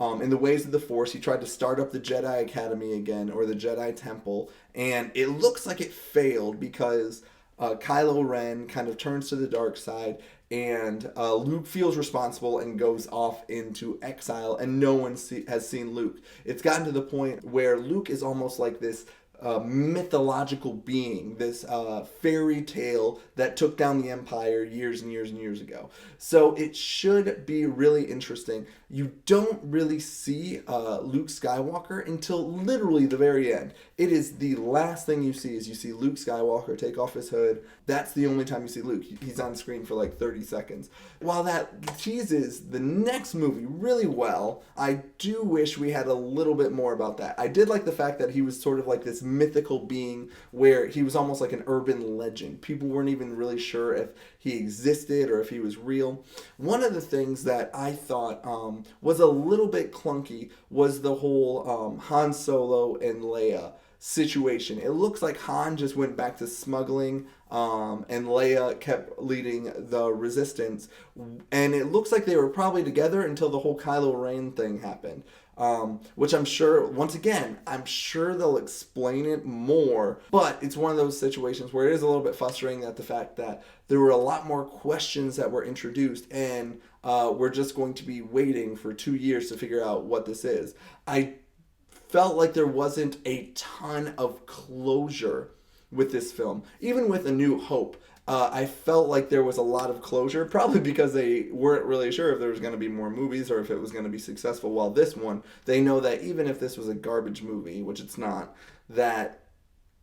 in the ways of the Force. He tried to start up the Jedi Academy again, or the Jedi Temple, and it looks like it failed because Kylo Ren kind of turns to the dark side, and Luke feels responsible and goes off into exile, and no one has seen Luke. It's gotten to the point where Luke is almost like this mythological being, this fairy tale that took down the Empire years and years and years ago. So it should be really interesting. You don't really see Luke Skywalker until literally the very end. It is the last thing you see is you see Luke Skywalker take off his hood. That's the only time you see Luke. He's on screen for like 30 seconds. While that teases the next movie really well, I do wish we had a little bit more about that. I did like the fact that he was sort of like this mythical being where he was almost like an urban legend. People weren't even really sure if he existed or if he was real. One of the things that I thought was a little bit clunky was the whole Han Solo and Leia situation. It looks like Han just went back to smuggling, and Leia kept leading the resistance, and it looks like they were probably together until the whole Kylo Ren thing happened. Which I'm sure, once again, I'm sure they'll explain it more, but it's one of those situations where it is a little bit frustrating that the fact that there were a lot more questions that were introduced, and we're just going to be waiting for 2 years to figure out what this is. I felt like there wasn't a ton of closure with this film. Even with A New Hope, I felt like there was a lot of closure, probably because they weren't really sure if there was going to be more movies or if it was going to be successful. While this one, they know that even if this was a garbage movie, which it's not, that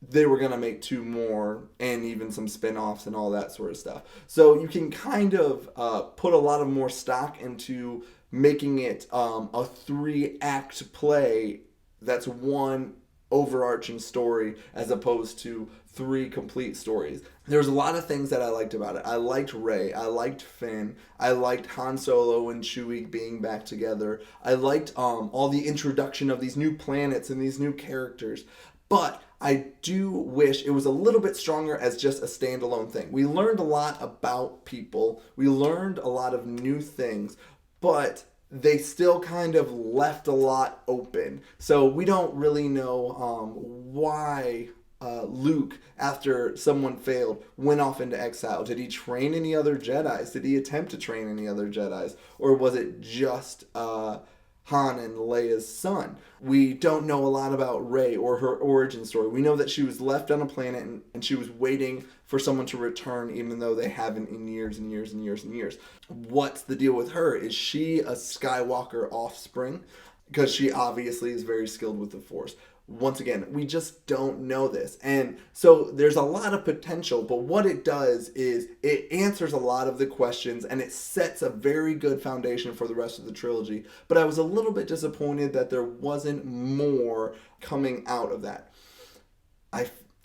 they were going to make 2 more and even some spin-offs and all that sort of stuff. So you can kind of put a lot of more stock into making it a 3-act play that's one overarching story as opposed to 3 complete stories. There's a lot of things that I liked about it. I liked Rey. I liked Finn. I liked Han Solo and Chewie being back together. I liked all the introduction of these new planets and these new characters. But I do wish it was a little bit stronger as just a standalone thing. We learned a lot about people. We learned a lot of new things. But they still kind of left a lot open. So we don't really know why Luke, after someone failed, went off into exile. Did he train any other Jedis? Did he attempt to train any other Jedis? Or was it just Han and Leia's son? We don't know a lot about Rey or her origin story. We know that she was left on a planet and she was waiting for someone to return, even though they haven't in years and years and years and years. What's the deal with her? Is she a Skywalker offspring? Because she obviously is very skilled with the Force. Once again, we just don't know this. And so there's a lot of potential, but what it does is it answers a lot of the questions and it sets a very good foundation for the rest of the trilogy. But I was a little bit disappointed that there wasn't more coming out of that.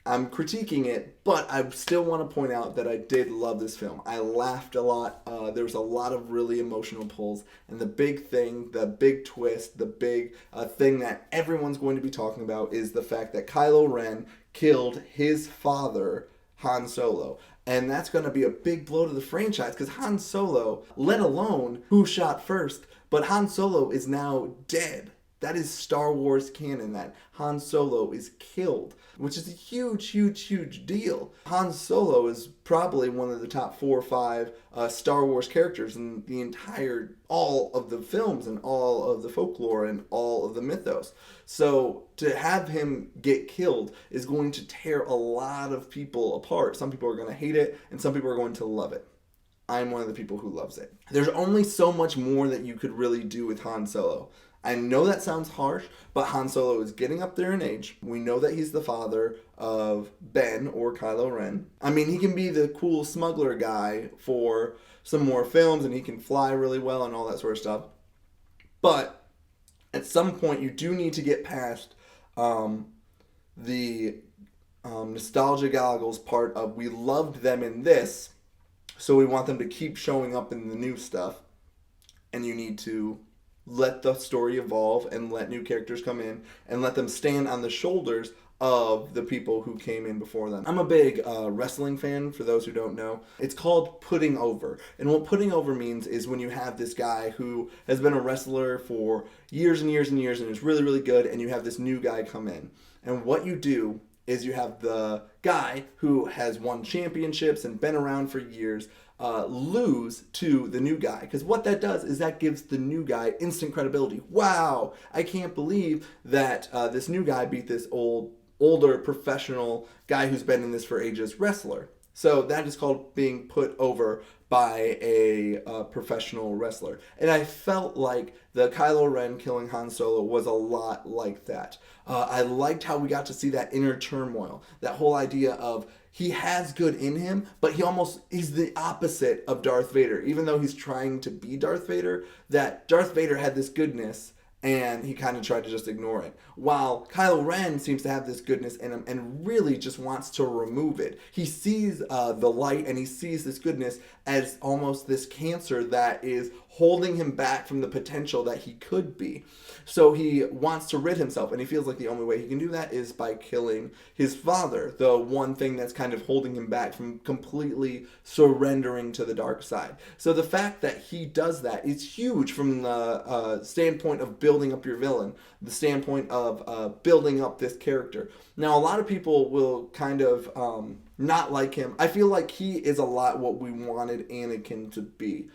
I'm critiquing it, but I still want to point out that I did love this film. I laughed a lot. There was a lot of really emotional pulls. And the big thing, the big twist, the big thing that everyone's going to be talking about is the fact that Kylo Ren killed his father, Han Solo. And that's going to be a big blow to the franchise because Han Solo, let alone who shot first, but Han Solo is now dead. That is Star Wars canon, that Han Solo is killed, which is a huge, huge, huge deal. Han Solo is probably one of the top 4 or 5 Star Wars characters in the entire, all of the films and all of the folklore and all of the mythos. So to have him get killed is going to tear a lot of people apart. Some people are going to hate it and some people are going to love it. I'm one of the people who loves it. There's only so much more that you could really do with Han Solo. I know that sounds harsh, but Han Solo is getting up there in age. We know that he's the father of Ben or Kylo Ren. I mean, he can be the cool smuggler guy for some more films and he can fly really well and all that sort of stuff. But at some point, you do need to get past the nostalgia goggles part of we loved them in this, so we want them to keep showing up in the new stuff. And you need to let the story evolve and let new characters come in and let them stand on the shoulders of the people who came in before them. I'm a big wrestling fan, for those who don't know. It's called putting over. And what putting over means is when you have this guy who has been a wrestler for years and years and years and is really, really good, and you have this new guy come in. And what you do is you have the guy who has won championships and been around for years lose to the new guy. Because what that does is that gives the new guy instant credibility. Wow, I can't believe that this new guy beat this older professional guy who's been in this for ages wrestler. So that is called being put over by a professional wrestler. And I felt like the Kylo Ren killing Han Solo was a lot like that. I liked how we got to see that inner turmoil, that whole idea of he has good in him, but he's the opposite of Darth Vader. Even though he's trying to be Darth Vader, that Darth Vader had this goodness and he kind of tried to just ignore it. While Kylo Ren seems to have this goodness in him and really just wants to remove it. He sees the light and he sees this goodness as almost this cancer that is holding him back from the potential that he could be. So he wants to rid himself, and he feels like the only way he can do that is by killing his father, the one thing that's kind of holding him back from completely surrendering to the dark side. So the fact that he does that is huge from the standpoint of building up your villain, the standpoint of building up this character. Now, a lot of people will kind of not like him. I feel like he is a lot what we wanted Anakin to be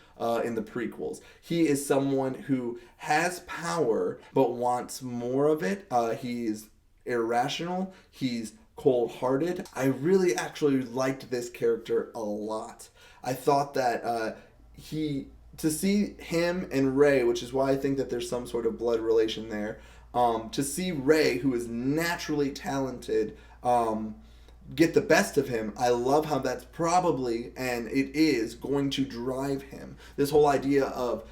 in the prequels. He is someone who has power but wants more of it. He's irrational. He's cold-hearted. I really actually liked this character a lot. I thought that to see him and Rey, which is why I think that there's some sort of blood relation there, to see Rey, who is naturally talented, get the best of him, I love how that's probably, and it is, going to drive him. This whole idea of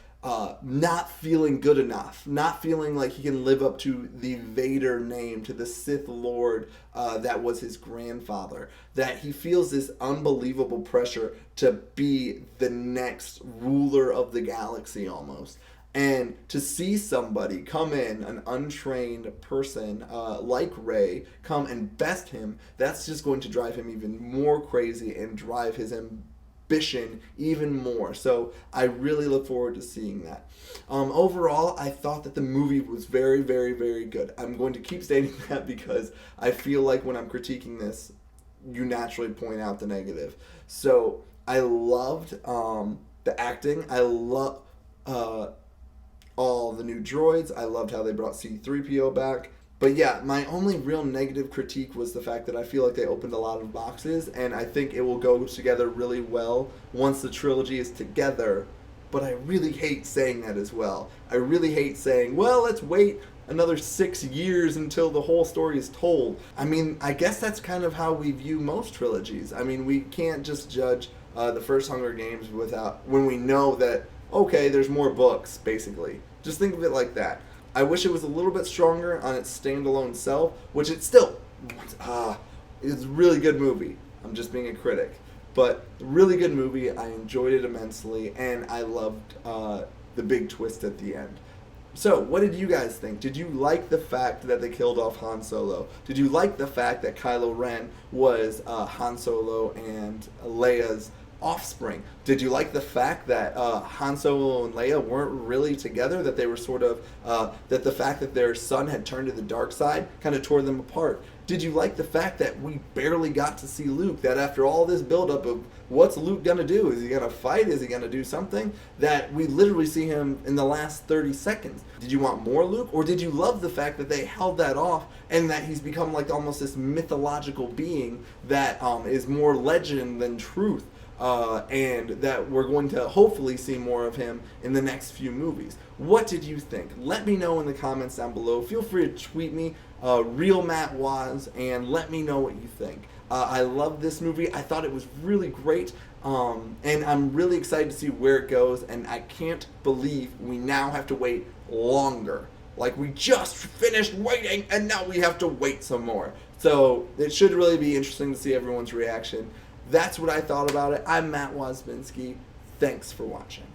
not feeling good enough, not feeling like he can live up to the Vader name, to the Sith Lord that was his grandfather, that he feels this unbelievable pressure to be the next ruler of the galaxy almost. And to see somebody come in, an untrained person like Rey, come and best him, that's just going to drive him even more crazy and drive his ambition even more. So I really look forward to seeing that. Overall, I thought that the movie was very, very, very good. I'm going to keep stating that because I feel like when I'm critiquing this, you naturally point out the negative. So I loved the acting. I love all the new droids. I loved how they brought C-3PO back. But yeah, my only real negative critique was the fact that I feel like they opened a lot of boxes, and I think it will go together really well once the trilogy is together. But I really hate saying that as well. I really hate saying, well, let's wait another 6 years until the whole story is told. I mean, I guess that's kind of how we view most trilogies. I mean, we can't just judge the first Hunger Games when we know that, okay, there's more books, basically. Just think of it like that. I wish it was a little bit stronger on its standalone self, which it still is a really good movie. I'm just being a critic. But really good movie. I enjoyed it immensely, and I loved the big twist at the end. So, what did you guys think? Did you like the fact that they killed off Han Solo? Did you like the fact that Kylo Ren was Han Solo and Leia's offspring? Did you like the fact that Han Solo and Leia weren't really together, that they were sort of, that the fact that their son had turned to the dark side kind of tore them apart? Did you like the fact that we barely got to see Luke, that after all this buildup of what's Luke going to do? Is he going to fight? Is he going to do something? That we literally see him in the last 30 seconds. Did you want more Luke? Or did you love the fact that they held that off and that he's become like almost this mythological being that is more legend than truth? And that we're going to hopefully see more of him in the next few movies. What did you think? Let me know in the comments down below. Feel free to tweet me, Real Matt Waz, and let me know what you think. I love this movie. I thought it was really great, and I'm really excited to see where it goes, and I can't believe we now have to wait longer. Like, we just finished waiting, and now we have to wait some more. So it should really be interesting to see everyone's reaction. That's what I thought about it. I'm Matt Wazbinski. Thanks for watching.